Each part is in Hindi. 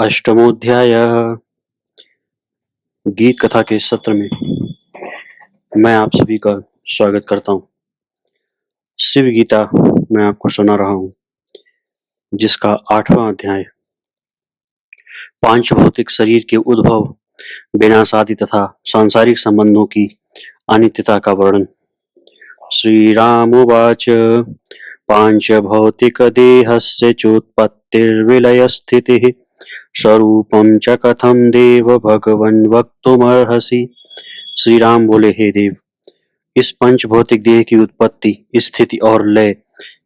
अष्टमोध्याय। गीत कथा के सत्र में मैं आप सभी का स्वागत करता हूँ। शिव गीता मैं आपको सुना रहा हूँ, जिसका 8वां अध्याय पांच भौतिक शरीर के उद्भव, विनाशादि तथा सांसारिक संबंधों की अनित्यता का वर्णन। श्री राम उवाच पांच भौतिक देहस्य चोत्पत्तिर्विलय स्थितिः स्वरूपम च कथम देव भगवन् वक्तुमर्हसि। श्री राम बोले, हे देव, इस पंच भौतिक देह की उत्पत्ति, स्थिति और लय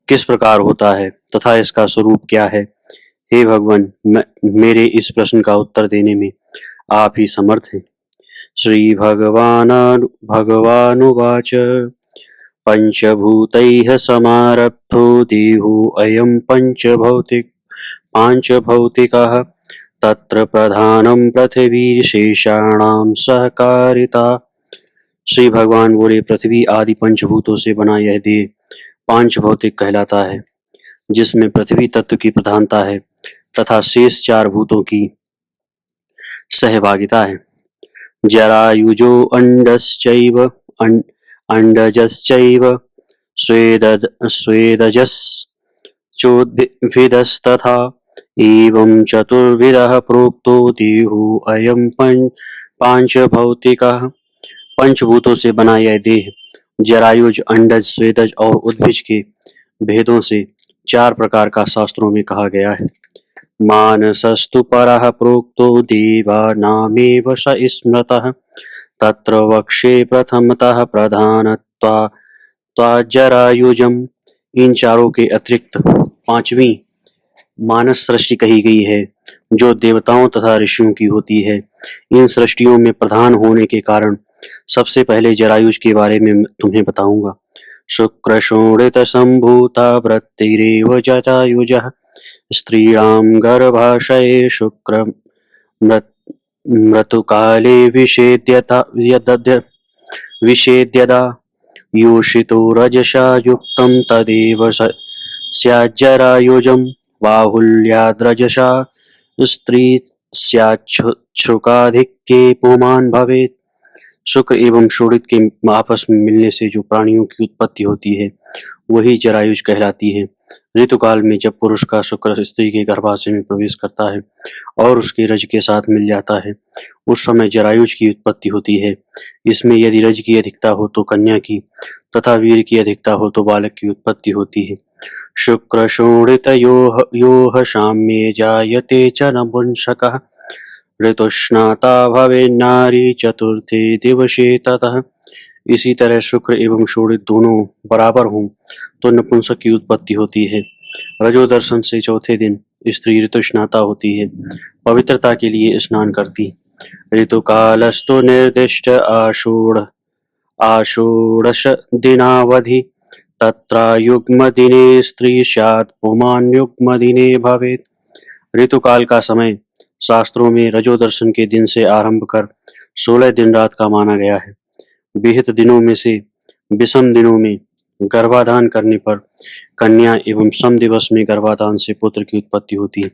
किस प्रकार होता है तथा इसका स्वरूप क्या है। हे भगवान, मेरे इस प्रश्न का उत्तर देने में आप ही समर्थ हैं। श्री भगवानुवाच पंचभूतैः समारब्धो देहो अयं पांच भौतिकः तत्र प्रधानम पृथ्वी शेषाणाम सहकारिता। श्री भगवान बोले, पृथ्वी आदि पंचभूतों से बना यह देह पांच भौतिक कहलाता है, जिसमें पृथ्वी तत्व की प्रधानता है तथा शेष चार भूतों की सहभागिता है। जरायुजो अंडजश्चैव स्वेदजश्चोद्भिदस्तथा एवं चतुर्विधः प्रोक्तो देहो अयं पांच भौतिकः। पंचभूतों से बना यह देह जरायुज, अंडज, स्वेदज और उद्भिज के भेदों से चार प्रकार का शास्त्रों में कहा गया है। मानसस्तु परः प्रोक्तो देवानामेव स स्मृतः तत्र वक्षे प्रथमतः प्रधानत्वाज्जरायुजम्। इन चारों के अतिरिक्त पांचवी मानस सृष्टि कही गई है, जो देवताओं तथा ऋषियों की होती है। इन सृष्टियों में प्रधान होने के कारण सबसे पहले जरायुज के बारे में तुम्हें बताऊंगा। शुक्र शोणित संभूता वृत्तिरेव जटायुजः स्त्रीणां गर्भाशये शुक्र मृतुकाले विषेद्यदा योषितो रजसा युक्तं तदेव स्याज्जरायुजम्। बाहुल्याद्रजसा स्त्री स्याच्छ्रुकाधिक्ये पुमान् भवेत्। शुक्र एवं शोणित के आपस में मिलने से जो प्राणियों की उत्पत्ति होती है, वही जरायुज कहलाती है। ऋतुकाल में जब पुरुष का शुक्र स्त्री के गर्भाशय में प्रवेश करता है और उसके रज के साथ मिल जाता है, उस समय जरायुज की उत्पत्ति होती है। इसमें यदि रज की अधिकता हो तो कन्या की तथा वीर की अधिकता हो तो बालक की उत्पत्ति होती है। शुक्र शोणित योह साम्ये जायते च नपुंसकः ऋतुस्नाता भवेन्नारी चतुर्थे दिवसे ततः। इसी तरह शुक्र एवं शोणित दोनों बराबर हों तो नपुंसक की उत्पत्ति होती है। रजोदर्शन से चौथे दिन स्त्री ऋतुस्नाता होती है, पवित्रता के लिए स्नान करती। ऋतुकालस्तु निर्दिष्ट आषोडश दिनावधि तत्रायुग्म दिने स्त्री स्यात् पुमान् युग्म दिने भवेत्। ऋतुकाल का समय शास्त्रों में रजोदर्शन के दिन से आरंभ कर 16 दिन रात का माना गया है। विहित दिनों में से विषम दिनों में गर्भाधान करने पर कन्या एवं सम दिवस में गर्भाधान से पुत्र की उत्पत्ति होती है।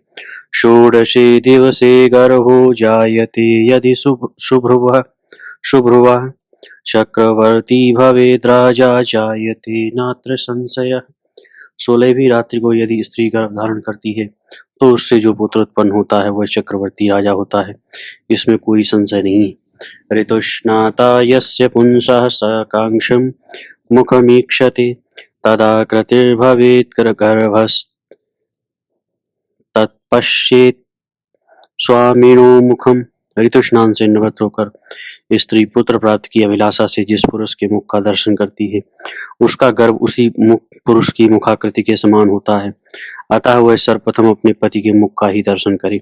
षोडशे दिवसे गर्भो जायते यदि शुभ्रुवः चक्रवर्ती भवेद् राजा जायते नात्र संशयः। 16वीं रात्रि को यदि स्त्री गर्भ धारण करती है तो उससे जो पुत्र उत्पन्न होता है वह चक्रवर्ती राजा होता है, इसमें कोई संशय नहीं। ऋतुस्नाता यस्य पुंसः सकांक्षं मुखमीक्षते तदा कृतिर्भवेत् गर्भस्तत्पश्येत् स्वामिनो मुखम्। ऋतुस्नान से निवृत्त होकर स्त्री पुत्र प्राप्त की अभिलाषा से जिस पुरुष के मुख का दर्शन करती है, उसका गर्भ उसी पुरुष की मुखाकृति के समान होता है। अतः वह सर्वप्रथम अपने पति के मुख का ही दर्शन करे।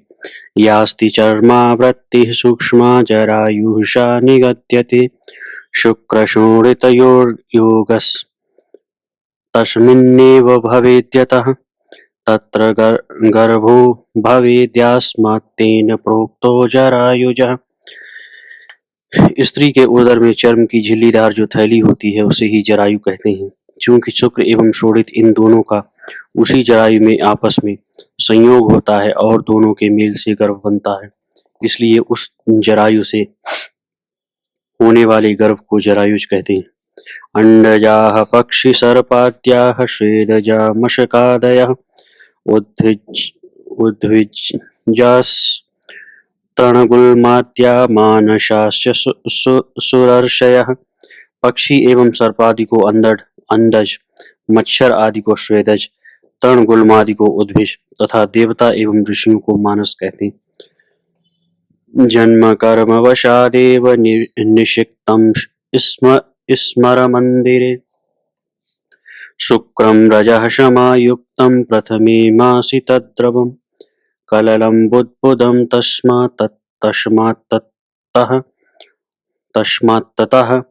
यास्ति चर्मावृत्तिः सूक्ष्मा जरायुषा निगद्यते शुक्र शोणितयोर्योगस्तस्मिन्नेव भवेद्यतः तत्र गर्भो भवेद्यास्मात् तेन प्रोक्तो जरायुजः। स्त्री के उदर में चर्म की झिल्लीदार जो थैली होती है उसे ही जरायु कहते हैं। चूंकि शुक्र एवं शोणित इन दोनों का उसी जरायु में आपस में संयोग होता है और दोनों के मेल से गर्भ बनता है। इसलिए उस जरायु से होने वाले गर्भ को जरायुज कहते हैं। अंडजाः पक्षी सर्पाद्याः श्वेदजा मशकादयः उद्भिज्जास्तृणगुल्माद्या मानशास्य सुरर्षयः। पक्षी एवं सर्प आदि को अंडज, मच्छर आदि को श्वेदज, तृणगुल्म आदि को उद्भिज तथा देवता एवं ऋषियों को मानस कहते हैं। जन्म कर्म वशादेव निषिक्तं स्मरमन्दिरे शुक्रं रजः समायुक्तं प्रथमे मासि तद्द्रवं कललं बुद्बुदं तस्मात्ततः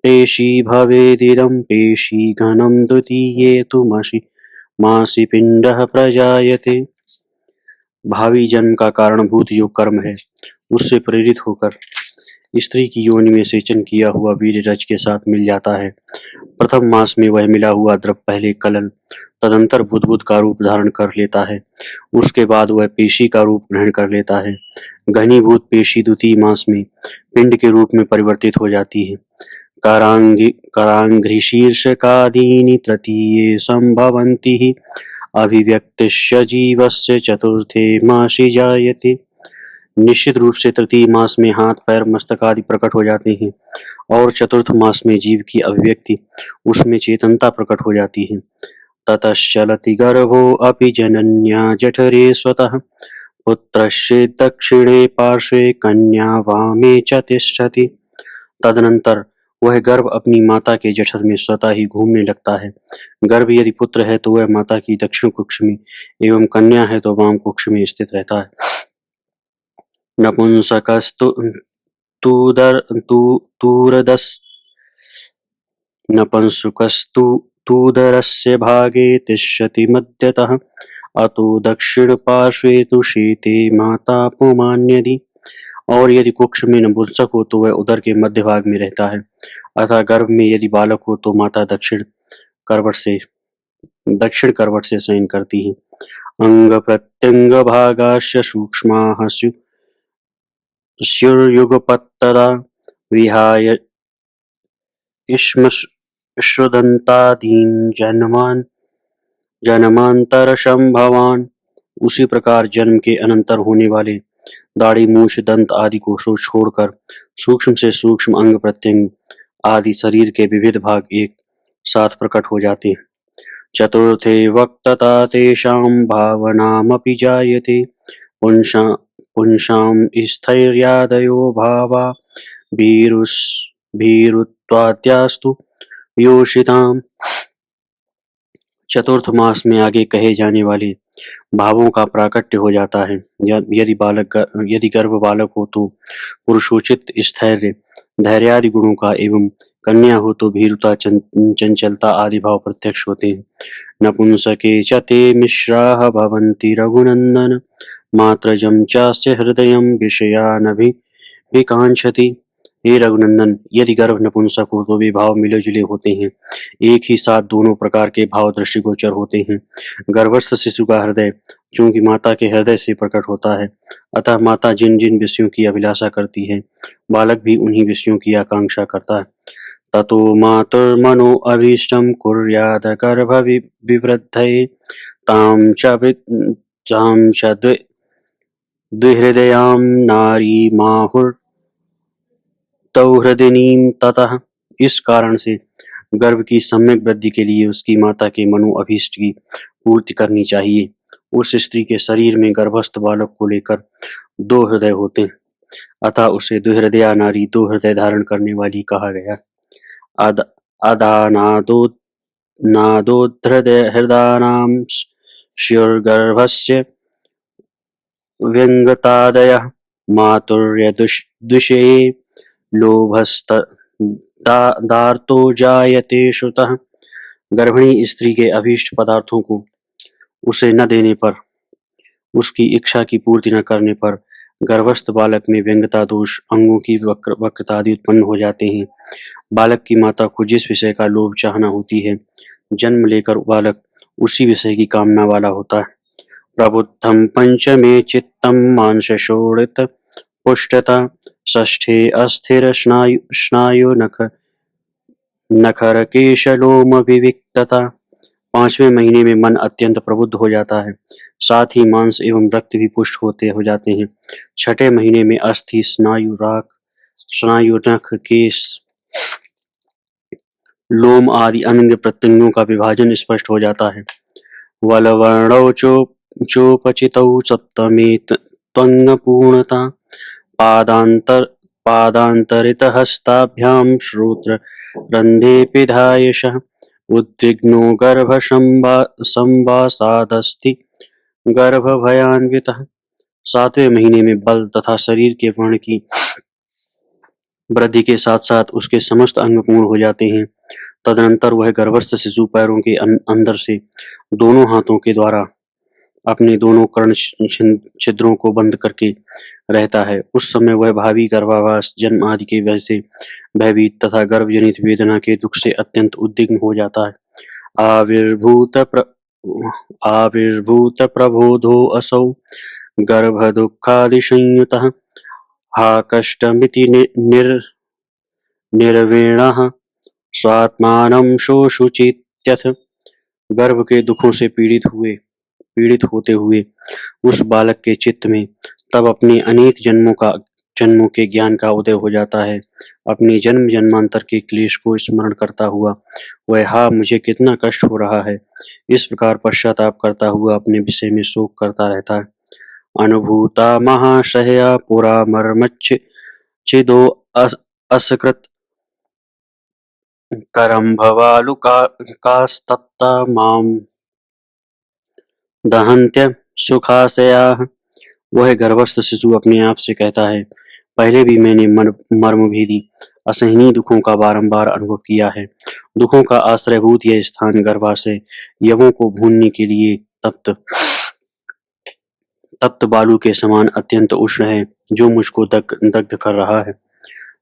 पेशी भवेदिदं पेशी घनं द्वितीये तु मासि पिण्डः प्रजायते। भावी जन्म का कारणभूत जो कर्म है उससे प्रेरित होकर स्त्री की योनि में सेचन किया हुआ वीर्य रज के साथ मिल जाता है। प्रथम मास में वह मिला हुआ द्रव पहले कलल, तदंतर बुद्बुद का रूप धारण कर लेता है। उसके बाद वह पेशी का रूप ग्रहण कर लेता है। घनीभूत पेशी द्वितीय मास में पिंड के रूप में परिवर्तित हो जाती है। करांघ्रिशीर्षकादीनि तृतीये संभवन्ति अभिव्यक्तिश्च जीवस्य चतुर्थे मासि जायते। निश्चित रूप से तृतीय मास में हाथ पैर मस्तक आदि प्रकट हो जाते हैं और चतुर्थ मास में जीव की अभिव्यक्ति, उसमें चेतनता प्रकट हो जाती है। ततश्चलति गर्भो अपि जनन्या जठरे स्वतः पुत्रस्य दक्षिणे पार्श्वे कन्या वामे च तिष्ठति। तदनंतर वह गर्भ अपनी माता के जठर में स्वतः ही घूमने लगता है। गर्भ यदि पुत्र है तो वह माता की दक्षिण कुक्ष में एवं कन्या है तो वाम कुक्ष में स्थित रहता है। नपुंसकस्तूदरस्य भागे तिष्ठति मध्यतः अतो दक्षिण पार्श्वे तु शीते माता पुमान्यदि। और यदि कुक्ष में नपुंसक हो तो वह उदर के मध्य भाग में रहता है। अतः गर्भ में यदि बालक हो तो माता दक्षिण करवट से शयन करती है। अंग प्रत्यंग भागाश्च सूक्ष्माः स्युर्युगपत्तदा विहाय श्रुदन्तादीन् जन्मांतर संभवान। उसी प्रकार जन्म के अनंतर होने वाले दाढ़ी मूछ दंत आदि को छोड़कर सूक्ष्म से सूक्ष्म अंग प्रत्यंग आदि शरीर के विविध भाग एक साथ प्रकट हो जाते हैं। चतुर्थे वक्तता तेषां भावनामपि जायते पुंसां स्थैर्यादयो भावा भीरुत्वाद्यास्तु योषिताम्। चतुर्थ मास में आगे कहे जाने वाले भावों का प्राकट्य हो जाता है। यदि गर्भ बालक हो तो पुरुषोचित स्थैर्य धैर्यादि गुणों का एवं कन्या हो तो भीरुता चंचलता आदि भाव प्रत्यक्ष होते हैं। नपुंसके च ते मिश्राः भवन्ति रघुनंदन मात्रजं चास्य हृदयं विषयानभिकांक्षति। हे रघुनंदन, यदि गर्भ नपुंसक हो तो वे भाव मिले जुले होते हैं। एक ही साथ दोनों प्रकार के भाव दृष्टिगोचर होते हैं। गर्भस्थ शिशु का हृदय चूंकि माता के हृदय से प्रकट होता है, अतः माता जिन जिन विषयों की अभिलाषा करती है बालक भी उन्हीं विषयों की आकांक्षा करता है। ततो मातुर्मनो अभीष्टं कुर्याद गर्भ विवृद्धये तां च द्विहृदयां नारी माहुर्तौहृदिनीं ततः। इस कारण से गर्भ की सम्यक वृद्धि के लिए उसकी माता के मनो अभीष्ट की पूर्ति करनी चाहिए। उस स्त्री के शरीर में गर्भस्थ बालक को लेकर दो हृदय होते हैं, अतः उसे द्विहृदया नारी, दो हृदय धारण करने वाली कहा गया। अदानादोद्धृदयहृदानां स्युर्गर्भस्य व्यङ्गतादयः मातुर्यदुषये लोभस्तार्तो जायते श्रुतः। गर्भिणी स्त्री के अभीष्ट पदार्थों को उसे न देने पर, उसकी इच्छा की पूर्ति न करने पर गर्भस्थ बालक में व्यंग्यता दोष, अंगों की वक्रता आदि उत्पन्न हो जाते हैं। बालक की माता को जिस विषय का लोभ चाहना होती है जन्म लेकर बालक उसी विषय की कामना वाला होता है। प्रबुद्धं पंचमे चित्तं मांसशोणित पुष्टता षष्ठे अस्थिर स्नायु नखरकेशलोम विविक्तता। 5वें महीने में मन अत्यंत प्रबुद्ध हो जाता है, साथ ही मांस एवं रक्त भी पुष्ट हो जाते हैं। 6ठे महीने में अस्थि स्नायु नख केश लोम आदि अंग प्रत्यंगों का विभाजन स्पष्ट हो जाता है। वलवर्णौ चोपचितौ सप्तमे त्वङ्गपूर्णता पादान्तरितहस्ताभ्यां श्रोत्ररन्ध्रे पिधायशः उद्विग्नो गर्भसंवासादस्ति गर्भभयान्वितः। 7वें महीने में बल तथा शरीर के वर्ण की वृद्धि के साथ साथ उसके समस्त अंग पूर्ण हो जाते हैं। तदनंतर वह गर्भस्थ शिशु पैरों के अंदर से दोनों हाथों के द्वारा अपने दोनों कर्ण छिद्रों को बंद करके रहता है। उस समय वह भावी गर्भावास, जन्म आदि के वजह से भयभीत तथा गर्भजनित वेदना के दुख से अत्यंत उद्विग्न हो जाता है। आविर्भूत प्रबोधो असौ गर्भ दुखादि संयुतः हा कष्टमिति निर्वीणः स्वात्मानं शोषुचित्यथ। गर्भ के दुखों से पीड़ित होते हुए उस बालक के चित्त में तब अपने अनेक जन्मों के ज्ञान का उदय हो जाता है। अपने जन्म जन्मांतर के क्लेश को स्मरण करता हुआ वह हा मुझे कितना कष्ट हो रहा है, इस प्रकार पश्चाताप करता हुआ अपने विषय में शोक करता रहता है। अनुभूता महाशया पुरा मर्मच्छिदो असकृत करम्भवालुकास्तप्ता मां दहन्त्य सुखाशयाः। वह गर्भस्थ शिशु अपने आप से कहता है, पहले भी मैंने मर्मभेदी असहनीय दुखों का बारंबार अनुभव किया है। दुखों का आश्रयभूत यह स्थान गर्भाशय यवों को भूनने के लिए तप्त बालू के समान अत्यंत उष्ण है, जो मुझको दग्ध कर रहा है।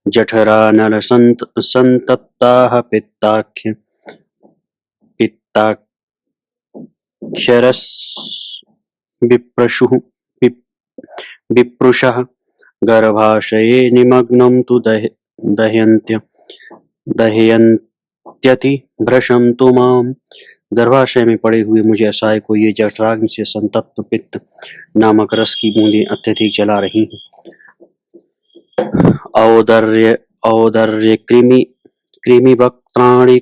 जठरा नल संतप्ताः पित्ताक्षरस विप्रुषः गर्भाशये निमग्नं तु दह्यन्त्यति भृशं तु माम्। गर्भाशय में पड़े हुए मुझे असहाय को ये जठराग्नि से संतप्त पित्त नामक रस की बूंदें अत्यधिक जला रही हैं। औदर्य कृमिवक्त्राणि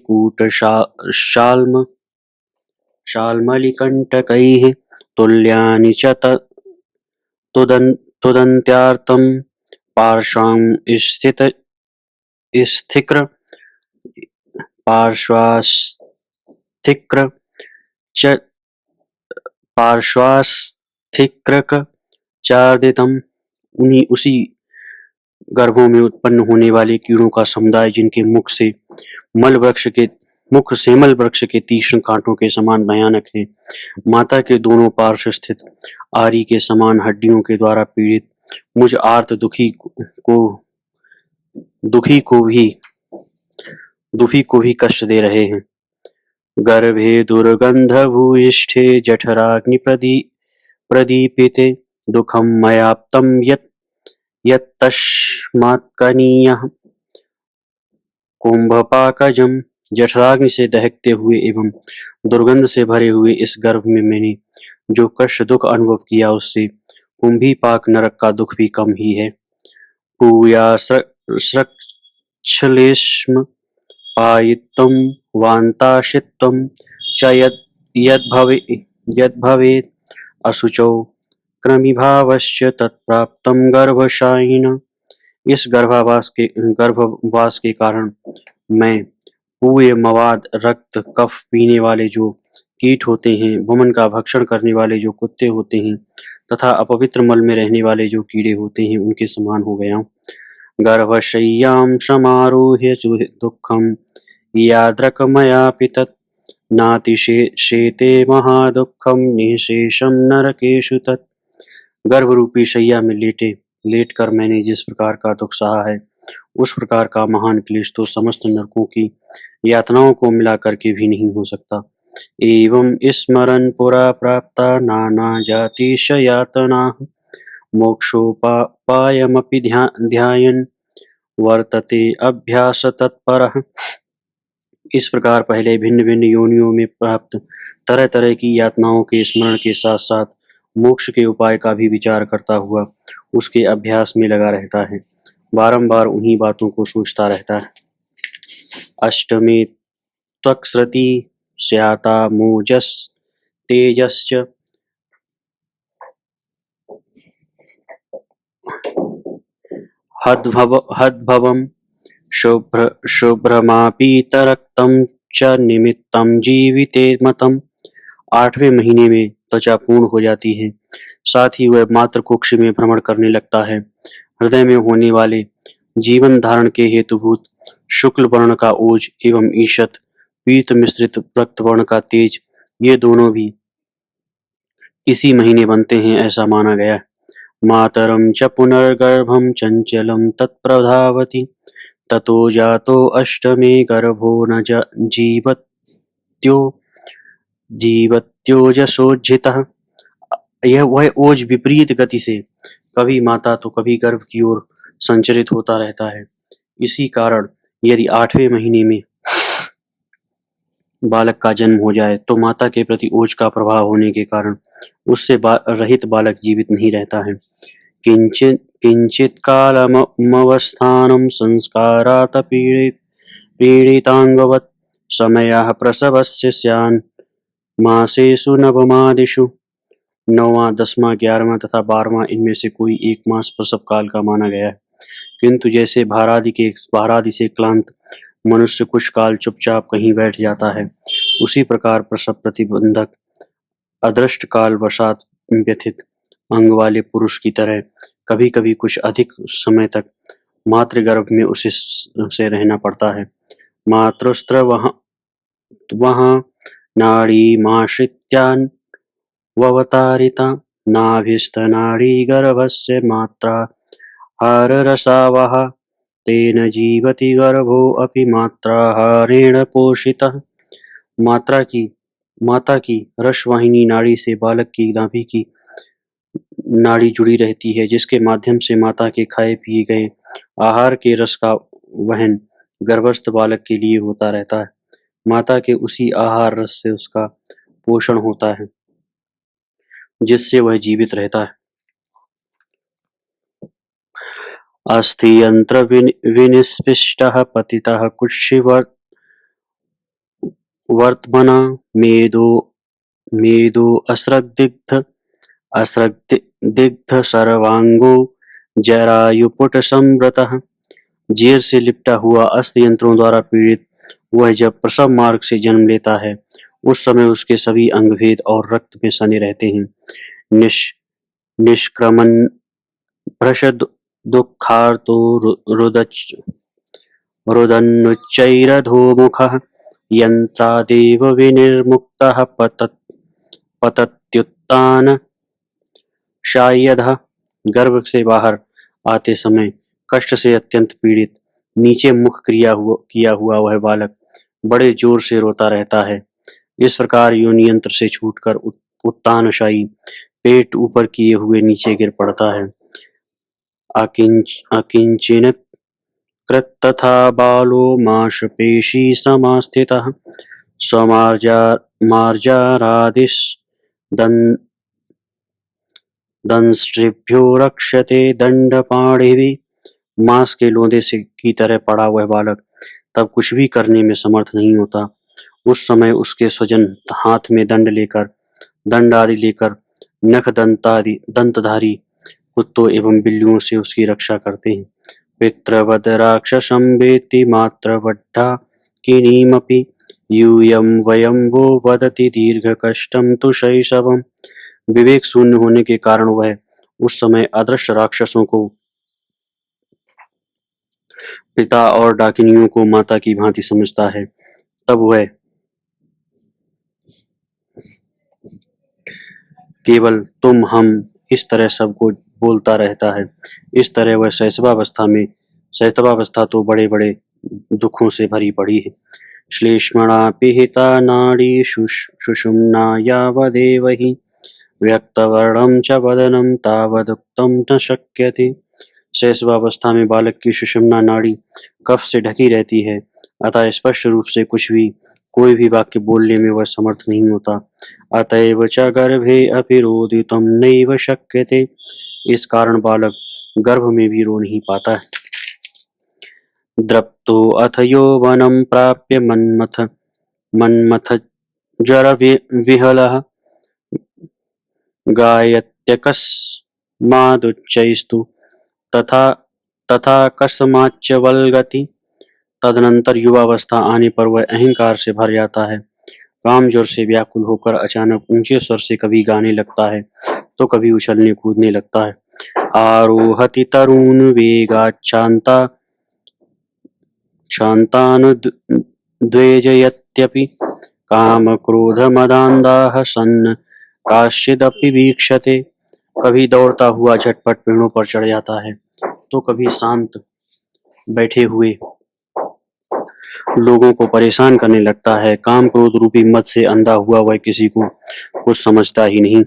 शाल्मलिकण्टकैः तुल्यानि च तुदन्त्यार्तं पार्श्वां पार्श्वास्थिक्रक चार्दितम्। उसी गर्भों में उत्पन्न होने वाले कीड़ों का समुदाय, जिनके मुख से मल वृक्ष के तीक्ष्ण कांटों के समान भयानक है, माता के दोनों पार्श्व स्थित आरी के समान हड्डियों के द्वारा पीड़ित मुझ आर्त दुखी को भी कष्ट दे रहे हैं। गर्भे दुर्गंध भूयिष्ठे जठराग्नि प्रदीपिते दुखम मयाप्तम यत्तस्मात्कनीयः कुंभपाकजम्। जठराग्नि से दहकते हुए एवं दुर्गंध से भरे हुए इस गर्भ में मैंने जो कष्ट दुख अनुभव किया, उससे कुंभीपाक नरक का दुख भी कम ही है। पूया श्लेष्म पायित्वं वान्ताशित्वं च यद्भवेत् अशुचौ क्रमिभावश्च तत्प्राप्तं गर्भशायिन। इस गर्भवास के कारण मैं पूय, मवाद, रक्त, कफ पीने वाले जो कीट होते हैं, वमन का भक्षण करने वाले जो कुत्ते होते हैं तथा अपवित्र मल में रहने वाले जो कीड़े होते हैं, उनके समान हो गया हूँ। गर्भशय्यां समारोह्य दुःखं यादृक् तत् नातिशेते महादुःखं निःशेषं नरकेषु तत्। गर्भ रूपी शैया में लेट कर मैंने जिस प्रकार का दुख सहा है, उस प्रकार का महान क्लेश तो समस्त नरकों की यातनाओं को मिला करके भी नहीं हो सकता। एवं स्मरन् पुरा प्राप्ता नाना जातिश यातनाः मोक्षोपायमपि ध्यायन् वर्तते अभ्यास तत्परः। इस प्रकार पहले भिन्न भिन्न योनियों में प्राप्त तरह तरह की यातनाओं के स्मरण के साथ साथ मोक्ष के उपाय का भी विचार करता हुआ उसके अभ्यास में लगा रहता है, बारंबार उन्हीं बातों को सोचता रहता है। अष्टमे त्वक्सृति स्याता मोजस तेजश्च हद्भवम् शुभ्रमापीतरक्तं च निमित्तं जीविते मतम्। 8वें महीने में त्वचा पूर्ण हो जाती है, साथ ही वह मात्र कुक्ष में भ्रमण करने लगता है। हृदय में होने वाले जीवन धारण के हेतुभूत शुक्ल वर्ण का ओज एवं ईषत पीत मिश्रित रक्त वर्ण का तेज, ये दोनों भी इसी महीने बनते हैं, ऐसा माना गया है। मातरं च पुनर्गर्भं चञ्चलं तत्प्रधावति ततो जातो अष्टमे गर्भो न जीवत्योजसोज्झितः। यह वह ओज विपरीत गति से कभी माता तो कभी गर्भ की ओर संचरित होता रहता है। इसी कारण यदि 8वें महीने में बालक का जन्म हो जाए तो माता के प्रति ओज का प्रभाव होने के कारण उससे रहित बालक जीवित नहीं रहता है। किंचित कालमवस्थानं संस्कारात् पीड़ितांगवत् समयः प्रसवस्य स्यान् मासेषु नवमादिषु। 9वां, 10वां, 11वां तथा 12वां इनमें से कोई एक मास प्रसव काल का माना गया है, किंतु जैसे भारादि से क्लांत मनुष्य कुछ काल चुपचाप कहीं बैठ जाता है, उसी प्रकार प्रसव प्रतिबंधक अदृष्ट काल वशात व्यथित अंग वाले पुरुष की तरह कभी कभी कुछ अधिक समय तक मातृगर्भ में उसे रहना पड़ता है। मातृस्त्र वहाँ नाड़ीमाश्रित्यान् ववतारिता नाभिस्तनाड़ी गर्भस्य मात्रा हाररसावः तेन जीवति गर्भो अपि मात्राहारेण पोषितः। माता की रसवाहिनी नाड़ी से बालक की नाभि की नाड़ी जुड़ी रहती है, जिसके माध्यम से माता के खाए पिए गए आहार के रस का वहन गर्भस्थ बालक के लिए होता रहता है। माता के उसी आहार रस से उसका पोषण होता है, जिससे वह जीवित रहता है। अस्ति यंत्र विनिस्पृष्टः पतितः कुक्षिवर्त्मना मेदो असृग्दिग्ध सर्वांगो जरायुपुट संवृतः। जेर से लिपटा हुआ अस्त यंत्रों द्वारा पीड़ित वह जब प्रसव मार्ग से जन्म लेता है, उस समय उसके सभी अंगभेद और रक्त में सने रहते हैं। निष्क्रमण भ्रश दुःखार्तो रुदन्नुच्चैरधोमुखः यन्त्रादेव विनिर्मुक्तः पतत्युत्थान शायदः। गर्भ से बाहर आते समय कष्ट से अत्यंत पीड़ित नीचे मुख किया हुआ वह बालक बड़े जोर से रोता रहता है। इस प्रकार योनियंत्र से छूटकर उत्तानशायी पेट ऊपर किए हुए नीचे गिर पड़ता है। अकिंचित कृत तथा बालो मांसपेशी समास्थितः स्वमार्जारादिश दंष्ट्रिभ्यो रक्षते दंडपाणिभिः। मांस के लोंदे से की तरह पड़ा वह बालक तब कुछ भी करने में समर्थ नहीं होता। उस समय उसके स्वजन हाथ में दंड आदि लेकर नख दंतधारी कुत्तों एवं बिल्लियों से उसकी रक्षा करते हैं। पितृवद राक्षसं वेत्ति मातृवड्ढा किनीमपि यूयं वयं वो वदति दीर्घ कष्टं तु शैशवम्। विवेक शून्य होने के कारण वह उस समय अदृष्ट राक्षसों को पिता और डाकिनियों को माता की भांति समझता है। तब वह केवल तुम हम इस तरह सबको बोलता रहता है। इस तरह वह शैशवावस्था में शैशवावस्था तो बड़े बड़े दुखों से भरी पड़ी है। श्लेष्मणा पिहिता नाड़ी सुषुम्ना यावदेव हि व्यक्तवर्णं च वदनं तावदुक्तं न शक्यते। शैशवावस्था में बालक की सुषुम्ना नाड़ी कफ से ढकी रहती है, अतः स्पष्ट रूप से कोई भी वाक्य बोलने में वह समर्थ नहीं होता। अतएव च गर्भे अपि रोदितुं नैव शक्यते। इस कारण बालक गर्भ में भी रो नहीं पाता है। द्रप्तो अथ यौवनं प्राप्य मन्मथज्वरविह्वलः गायत्यकस्मादुच्चैस्तु तथाकस्माच्च वल्गति। तदनंतर युवावस्था आने पर वह अहंकार से भर जाता है, काम जोर से व्याकुल होकर अचानक ऊंचे स्वर से कभी गाने लगता है तो कभी उछलने कूदने लगता है। आरोहति तरुण वेगाच्छान्तानुद्वेजयत्यपि काम क्रोध मदान्धाः सन् काश्चिदपि वीक्षते। कभी दौड़ता हुआ झटपट पेड़ों पर चढ़ जाता है तो कभी शांत बैठे हुए लोगों को परेशान करने लगता है। काम क्रोध रूपी मद से अंधा हुआ वह किसी को कुछ समझता ही नहीं।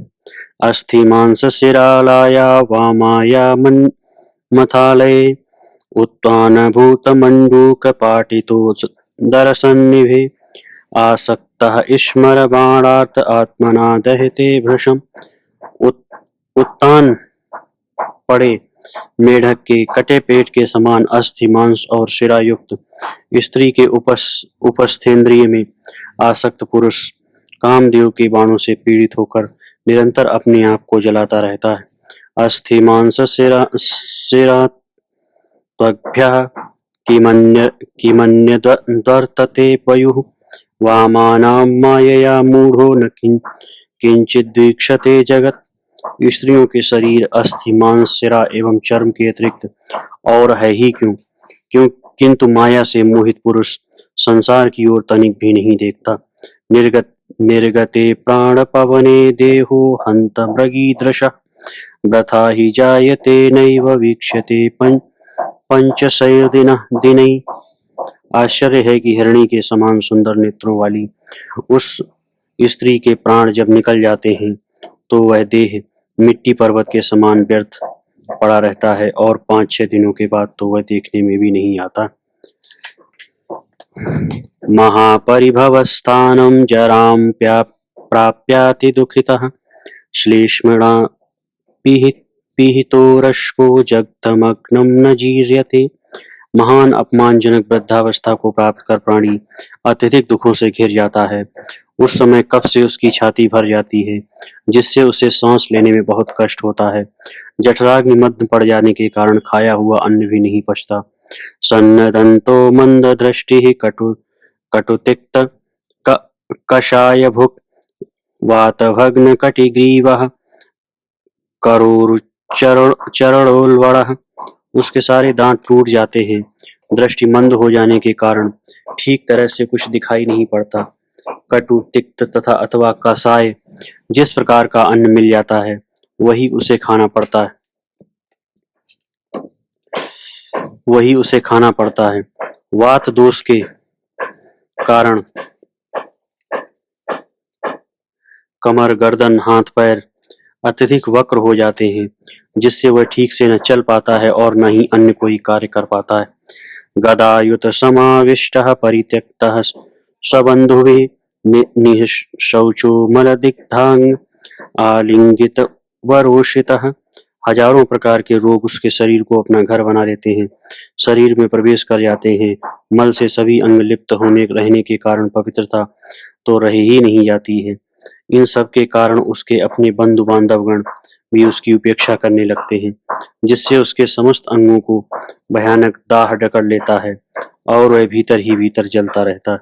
अस्थि मांस शिरालाया वामाया मथालये उत्तान भूत मंडूक पाटितो दरसन्निभे आसक्तः स्मर बाणार्थ आत्मना दहते भृशम। उत्तान पड़े मेढक के कटे पेट के समान अस्थि मांस और शिरा युक्त स्त्री के उपस्थेंद्रिय में आसक्त पुरुष कामदेव के बाणों से पीड़ित होकर निरंतर अपने आप को जलाता रहता है। अस्थि मांस शिरा त्वग्भ्यः किमन्यद्वर्तते पयुः वामानां मायया मूढ़ो न किंचिद्वीक्षते जगत्। स्त्रियों के शरीर अस्थि मांस शिरा एवं चर्म के अतिरिक्त और है ही क्यों किंतु माया से मोहित पुरुष संसार की ओर तनिक भी नहीं देखता। निर्गते प्राण पवने देहो हंत मृगीदृशः वृथा ही जायते नैव वीक्ष्यते पंचशयदिनै। आश्चर्य है कि हिरणी के समान सुंदर नेत्रों वाली उस स्त्री के प्राण जब निकल जाते हैं तो वह देह मिट्टी पर्वत के समान व्यर्थ पड़ा रहता है और 5-6 दिनों के बाद तो वह देखने में भी नहीं आता। महापरिभवस्थानं जरां प्राप्याति दुःखितः श्लेष्मणा पीहितो रश्को जगतमग्नं न जीर्यते। महान अपमानजनक वृद्धावस्था को प्राप्त कर प्राणी अत्यधिक दुखों से घिर जाता है। उस समय कफ से उसकी छाती भर जाती है, जिससे उसे सांस लेने में बहुत कष्ट होता है। जठराग्नि मध्य पड़ जाने के कारण खाया हुआ अन्न भी नहीं पचता। सन्नदंतो मंद दृष्टि कटुतिक्त कषाय भुक् वातभग्न कटिग्रीवः करोरुचरणोल्वणः। उसके सारे दांत टूट जाते हैं। दृष्टि मंद हो जाने के कारण ठीक तरह से कुछ दिखाई नहीं पड़ता। कटु तिक्त तथा अथवा कसाय जिस प्रकार का अन्न मिल जाता है वही उसे खाना पड़ता है। वात दोष के कारण कमर गर्दन हाथ पैर अत्यधिक वक्र हो जाते हैं, जिससे वह ठीक से न चल पाता है और न ही अन्य कोई कार्य कर पाता है। गदायुत समाविष्टः परित्यक्तः सबंधुभिः निःशौचो मलदिग्धांग आलिंगित वरोषितः। हजारों प्रकार के रोग उसके शरीर को अपना घर बना लेते हैं, शरीर में प्रवेश कर जाते हैं। मल से सभी अंग लिप्त रहने के कारण पवित्रता तो रह ही नहीं जाती है। इन सब के कारण उसके अपने बंधु बांधवगण भी उसकी उपेक्षा करने लगते हैं, जिससे उसके समस्त अंगों को भयानक दाह जकड़ लेता है और वह भीतर ही भीतर जलता रहता है।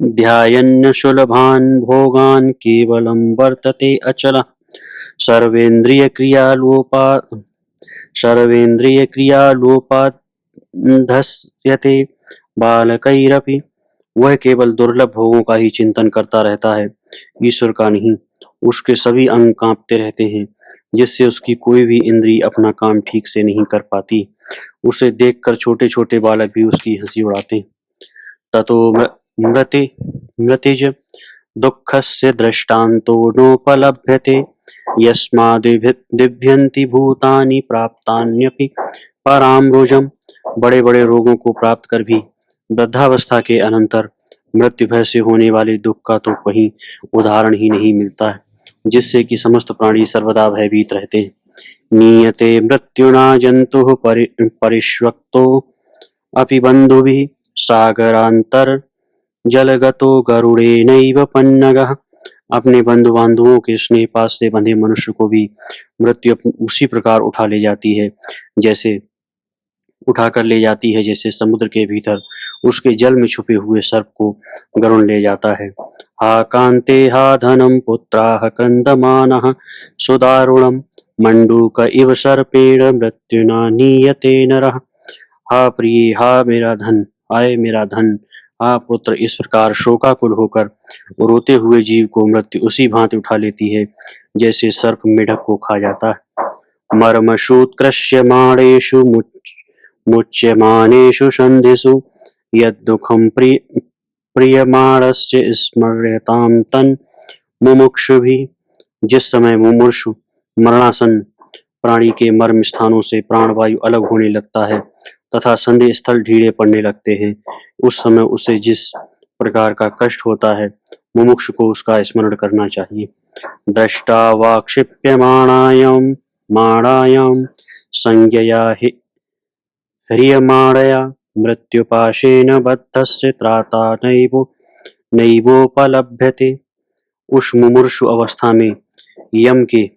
ध्यायन्न सुलभान भोगान केवलम वर्तते अचलः सर्वेन्द्रिय क्रियालोपाधस्यते बालकैरपि। वह केवल दुर्लभ भोगों का ही चिंतन करता रहता है, ईश्वर का नहीं। उसके सभी अंग कांपते रहते हैं, जिससे उसकी कोई भी इंद्री अपना काम ठीक से नहीं कर पाती। उसे देखकर छोटे-छोटे बालक भी उसकी हंसी उड़ाते हैं। ततो मृते मृतिज दुःखस्य दृष्टान्तो नोपलभ्यते यस्मादिभ्यन्ति भूतानि प्राप्तान्यपि परामृजम्। बड़े-बड़े रोगों को प्राप्त कर भी वृद्धावस्था के अनंतर मृत्यु भय से होने वाले दुख का तो कहीं उदाहरण ही नहीं मिलता है, जिससे कि समस्त प्राणी सर्वदा भयभीत रहते हैं। नीयते मृत्युना जन्तुः परिष्वक्तो अपि बन्धुभिः सागरांतर जलगतो गरुड़ेनैव पन्नगः। अपने बंधु बांधवों के स्नेह पास से बंधे मनुष्य को भी मृत्यु उसी प्रकार उठा कर ले जाती है जैसे समुद्र के भीतर उसके जल में छुपे हुए सर्प को गरुड़ ले जाता है। हा कांते हा धनम पुत्राः क्रन्दमानः सुदारुणम् मंडूक इव सर्पेण मृत्युना नीयते नरः। हा प्रिय, हा मेरा धन, आए मेरा धन, हा पुत्र, इस प्रकार शोकाकुल होकर रोते हुए जीव को मृत्यु उसी भांति उठा लेती है जैसे सर्प मेढक को खा जाता है। मर्मशूत्कृष्यमाणेषु मुच्यमानेषु सन्धिषु यद्दुःखं प्रीयमाणस्य स्मर्यतां तन् मुमुक्षुभिः। जिस समय मुमुक्षु मरणासन प्राणी के मर्म स्थानों से प्राणवायु अलग होने लगता है तथा संधि स्थल ढीले पड़ने लगते हैं, उस समय उसे जिस प्रकार का कष्ट होता है, मुमुक्षु को उसका स्मरण करना चाहिए। दृष्टा वाक्षिप्यमाणायां संज्ञया ह्रियमाणया मृत्युपाशेन बद्धस्य त्राता नैवोपलभ्यते। उस मुमूर्षु अवस्था में यम के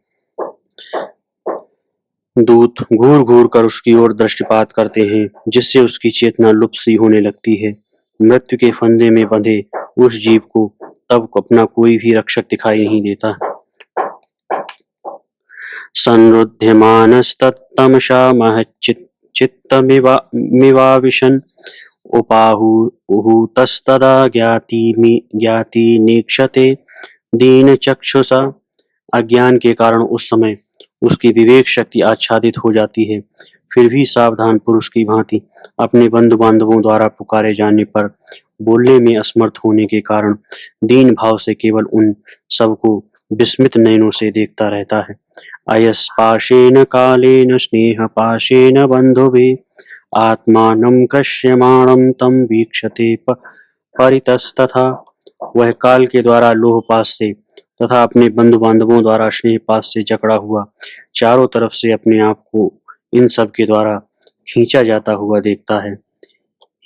दूत घूर घूर कर उसकी ओर दृष्टिपात करते हैं, जिससे उसकी चेतना लुप्त सी होने लगती है। मृत्यु के फंदे में बंधे उस जीव को तब अपना कोई भी रक्षक दिखाई नहीं देता। संरुध्यमानस्तमसा महच्चित्तमिवाविशन् उपाहूतस्तदा ज्ञाति नेक्षते दीनचक्षुषा। अज्ञान के कारण उस समय उसकी विवेक शक्ति आच्छादित हो जाती है, फिर भी सावधान पुरुष की भांति अपने बंधु बांधवों द्वारा पुकारे जाने पर बोलने में असमर्थ होने के कारण दीन भाव से केवल उन सबको विस्मित नयनों से देखता रहता है। अयस्पाशेन कालेन स्नेह पाशेन बंधुभिः आत्मानं कृष्यमाणं तं वीक्षते परितस्तथा। वह काल के द्वारा लोह पास से तथा अपने बंधु बांधवों द्वारा स्नेह पास से जकड़ा हुआ चारों तरफ से अपने आप को इन सब के द्वारा खींचा जाता हुआ देखता है।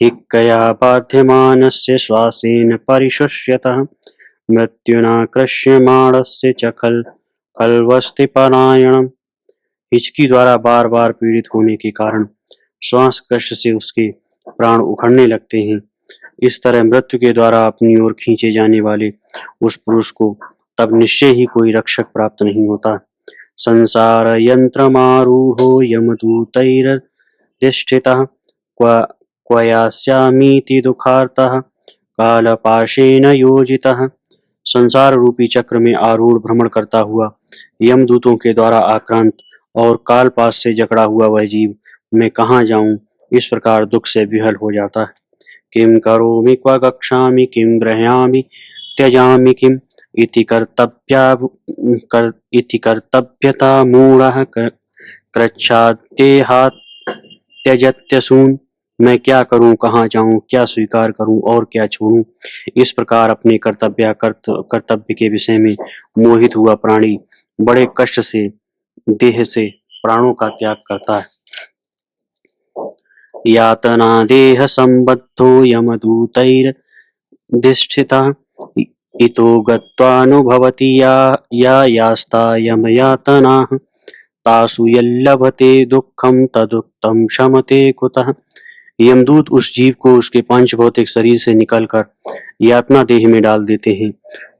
हिक्कया बाध्यमानस्य श्वासेन परिशुष्यतः मृत्युना कृष्यमाणस्य च खल्वस्ति परायणम्। हिचकी द्वारा बार बार पीड़ित होने के कारण श्वास कष्ट से उसके प्राण उखड़ने लगते हैं। इस तरह मृत्यु के द्वारा अपनी ओर खींचे जाने वाले उस पुरुष को तब निश्चय ही कोई रक्षक प्राप्त नहीं होता। संसार यंत्रमारूढ़ो यमदूतैरधिष्ठितः क्वयास्यामीति दुःखार्तः कालपाशेन योजितः। संसार रूपी चक्र में आरूढ़ भ्रमण करता हुआ यमदूतों के द्वारा आक्रांत और कालपाश से जकड़ा हुआ वह जीव मैं कहाँ जाऊं, इस प्रकार दुख से विहल हो जाता है। किम करोमि क्व गच्छामि किम गृह्णामि त्यजामि किम इति कर्तव्यता मूढ़ः कृच्छ्राद्देहात् त्यजत्यसून्। मैं क्या करूं, कहाँ जाऊं, क्या स्वीकार करूं और क्या छोड़ूं, इस प्रकार अपने कर्तव्य के विषय में मोहित हुआ प्राणी बड़े कष्ट से देह से प्राणों का त्याग करता है। यातना देह संबद्धो यमदूतैरधिष्ठितः इतो गत्वानुभवति यास्ता यमयातनाः तासु यल्लभते दुःखं तदुक्तं शमते कुतः। यमदूत उस जीव को उसके पांच भौतिक शरीर से निकलकर यातना देह में डाल देते हैं।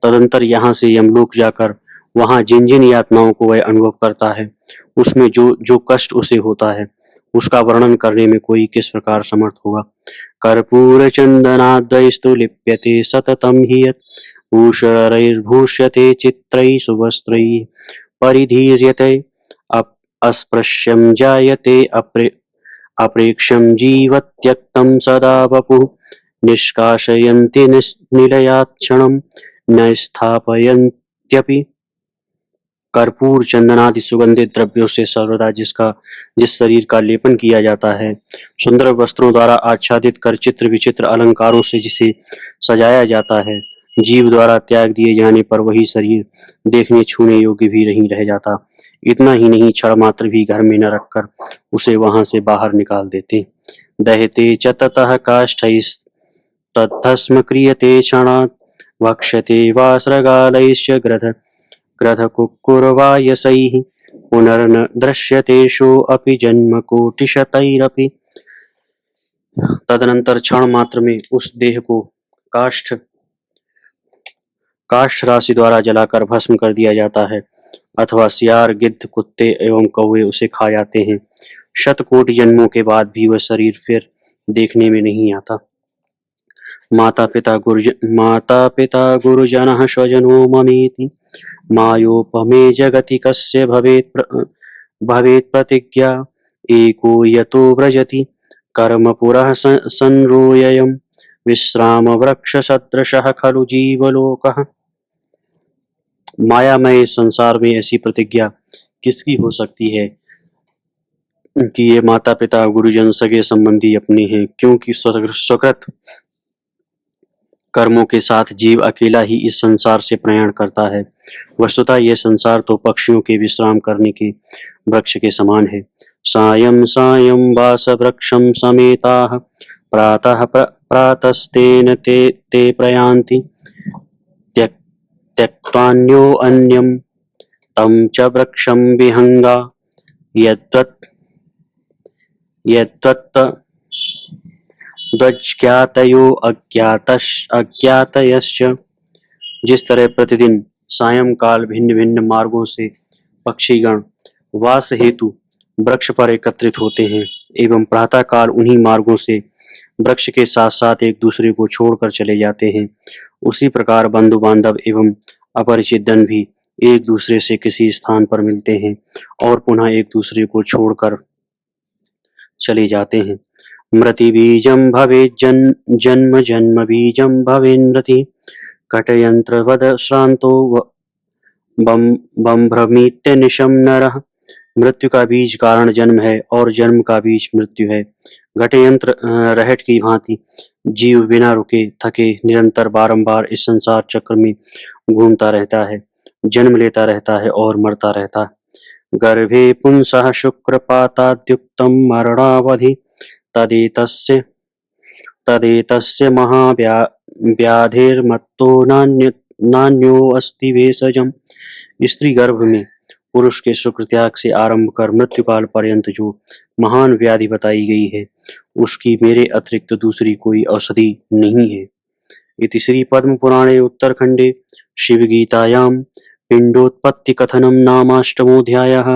तदंतर यहाँ से यमलोक जाकर वहाँ जिन जिन यातनाओं को वह अनुभव करता है, उसमें जो जो कष्ट उसे होता है, उसका वर्णन करने में कोई किस प्रकार समर्थ होगा। कर्पूर चंदनाद्वैस्तु लिप्यते सततम हि यत् भूषरैर्भूष्यते चित्रैः सुवस्त्रैः परिधीर्यते अस्पृश्यं जायते अप्रेक्ष्यं जीवत्यक्तं सदा वपुः निष्कासयन्ति निलयात् क्षणं न स्थापयन्त्यपि कर्पूर चंदनादि सुगंधित द्रव्यों से सर्वदा जिस शरीर का लेपन किया जाता है, सुंदर वस्त्रों द्वारा आच्छादित कर चित्र विचित्र अलंकारों से जिसे सजाया जाता है, जीव द्वारा त्याग दिए जाने पर वही शरीर देखने छूने योग्य भी नहीं रह जाता। इतना ही नहीं, क्षण मात्र भी घर में न रखकर उसे वहां से बाहर निकाल देते। दहते च ततः काष्ठैस्तद्धस्म क्रियते क्षणात् वक्ष्यते वा सृगालैश्च ग्रधकुक्कुरवायसैः पुनर्न दृश्यतेषोऽपि जन्मकोटिशतैरपि। तदनंतर क्षण मात्र में उस देह को काष्ठ राशि द्वारा जलाकर भस्म कर दिया जाता है, अथवा सियार, गिद्ध, कुत्ते एवं कौवे उसे खा जाते हैं। शतकोटि जन्मों के बाद भी वह शरीर फिर देखने में नहीं आता। माता पिता गुरुजनः स्वजनो ममेति मायोपमे जगति कस्य भवेत् प्रतिज्ञा एको यतो व्रजति कर्म पुरः संरोययम् विश्राम वृक्ष सदृशः खलु जीवलोकः। मायामय संसार में ऐसी प्रतिज्ञा किसकी हो सकती है कि ये माता पिता गुरुजन सगे संबंधी अपने हैं, क्योंकि स्वकृत कर्मों के साथ जीव अकेला ही इस संसार से प्रयाण करता है। वस्तुतः यह संसार तो पक्षियों के विश्राम करने के वृक्ष के समान है। सायं सायं वास वृक्षं समेताः प्रातः प्रातस्तेन ते प्रयान्ति त्यक्त्वान्यो अन्यं तं च वृक्षं विहंगा यद्वत् द्वज्ज्ञातयो अज्ञातयश्च। जिस तरह प्रतिदिन सायंकाल भिन्न भिन्न मार्गों से पक्षीगण वास हेतु वृक्ष पर एकत्रित होते हैं एवं प्रातः काल उन्हीं मार्गों से वृक्ष के साथ साथ एक दूसरे को छोड़कर चले जाते हैं, उसी प्रकार बंधु बांधव एवं अपरिचित जन भी एक दूसरे से किसी स्थान पर मिलते हैं और पुनः एक दूसरे को छोड़कर चले जाते हैं। मृति बीजं भवेत् जन्म जन्म बीजं भवेन्मृति कटयंत्रवद श्रांतो बंभ्रमीत्य निशम नरः। मृत्यु का बीज कारण जन्म है और जन्म का बीज मृत्यु है। घटयंत्र रहट की भांति जीव बिना रुके थके निरंतर बारंबार इस संसार चक्र में घूमता रहता है, जन्म लेता रहता है और मरता रहता है। गर्भे पुंसः शुक्रपाताद्युक्तं मरणावधि तदेतस्य महाव्याधिर्मत्तो नान्योऽस्ति भेषजम्। स्त्री गर्भ में पुरुष के शुक्र त्याग से आरंभ कर मृत्यु काल पर्यंत जो महान व्याधि बताई गई है, उसकी मेरे अतिरिक्त दूसरी कोई औषधि नहीं है। इति श्री पद्म पुराणे उत्तरखंडे शिव गीतायां पिंडोत्पत्ति कथनम नामाष्टमोऽध्यायः।